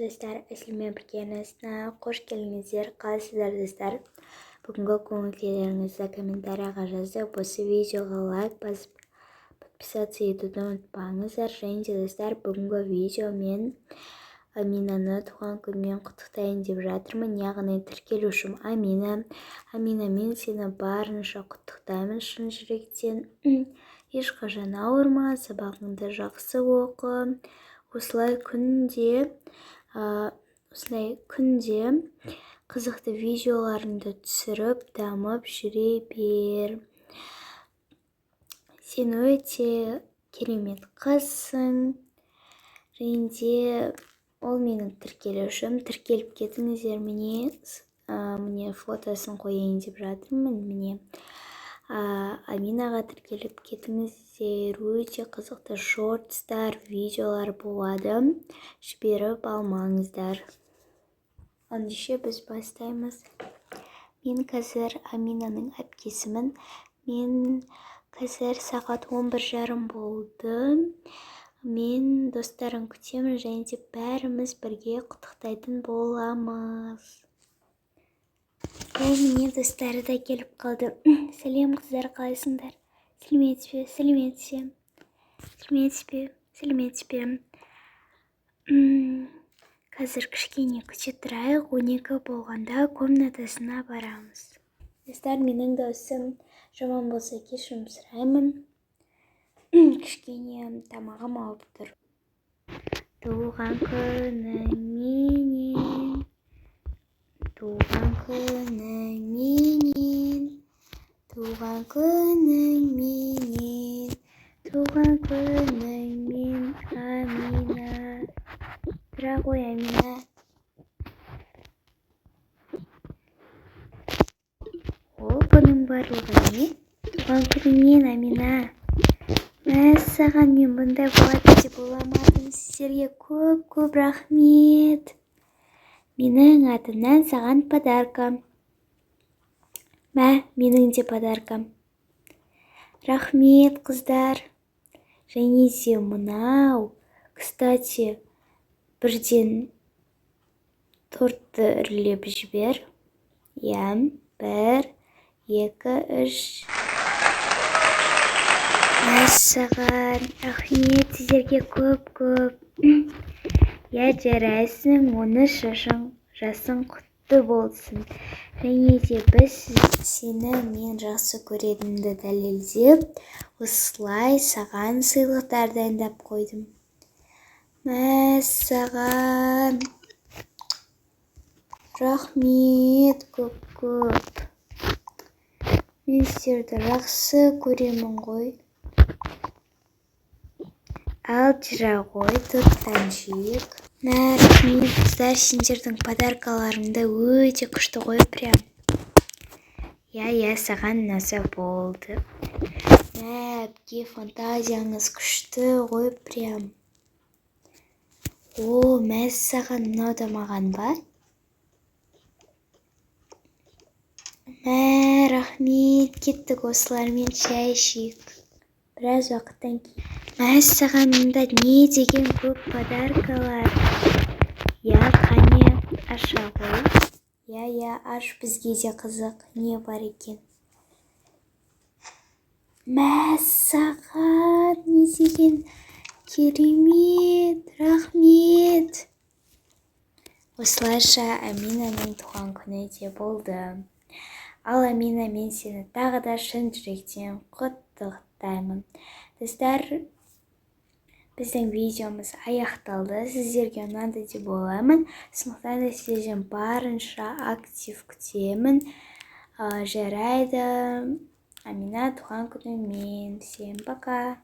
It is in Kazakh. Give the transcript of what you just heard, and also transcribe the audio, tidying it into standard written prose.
достар, әсілмен біргенісіне қош келіңіздер. Қалайсыздар достар? Бүгінгі көңіл-күйлеріңізді комментарияға жазып, осы видеоға лайк басып, подписаться етуді ұмытпаңыздар. және де достар, бүгінгі видео мен Аминаны туған күнімен құттықтайын деп жатырмын. Яғни тіркелушім Амина. Амина, мен сені барынша құттықтаймын шын жүректен. Ешқашан ауырма, сабағыңды жақсы оқы. Осылай күнде қызықты видеоларыңды түсіріп, дамып жүре бер. Сен өте керемет қызсың. және де ол менің тіркелушім. Тіркеліп кетіңіздер. Міне фотосын қояйын деп жатырмын. Міне Аминаға тіркеліп кетіңіздер. Өте қызықты шортстар, видеолар болады. Жіберіп алмаңыздар. Ендеше біз бастаймыз. Мен қазір Аминаның әпкесімін. Мен қазір сағат 11:30 болды. Мен достарын күтемін, және де бәріміз бірге құттықтайтын боламыз. Міне достары да келіп қалды. Сәлем қыздар, қалайсыңдар? Сәлеметсіз бе? Қазір кішкене күте тұрайық, 12 болғанда комнатасына барамыз. Достар, менің дауысым жаман болса кешірім сұраймын. Кішкене тамағым ауырып тұр. Туған күніңменен, туған күніңменен, туған күніңменен, туған күніңмен, Амина. Тұра ғой, Амина. Бұның барлығы не? Туған күніңмен, Амина. Мәссаған, мен бұндай болады деп ойламадым. Сіздерге көп рахмет. Менің атымнан саған подарка. Менің де подаркам. Рахмет, қыздар. және де мынау. Кстати, бірден тортты үрлеп жібер. 1, 2, 3. Мәссаған, рахмет сіздерге көп. Жарайсың, 13 жасың құтты болсын. және де біз сені мен жақсы көретінімді дәлелдеп, осылай саған сыйлықтар дайындап қойдым. Мәссаған, рахмет көп. Мен сіздерді жақсы көремін ғой. Ал жыра ғой, торттан жейік. Рахмет қыздар, сендердің подаркаларыңды өте күшті ғой, прям. Саған ұнаса болды. Әпке, фантазияңыз күшті ғой, прям. Мәссаған, мынау да маған ба? Рахмет, кеттік осылармен шай ішейік. Біраз уақыттан кейін. Мәссаған, мұнда не деген көп подаркалар. Қане, аша ғой. Аш, бізге де қызық. Не бар екен? Мәссаған, не деген керемет. Рахмет. Осылайша Аминаның туған күні де болды. Ал Амина, мен сені тағы да шын жүректен құттықтаймын. Достар, біздің видеомыз аяқталды. Сіздерге ұнады деп ойлаймын. Сондықтан да сіздерден барынша актив күтемін. Жарайды. Амина, туған күнімен. Всем пока.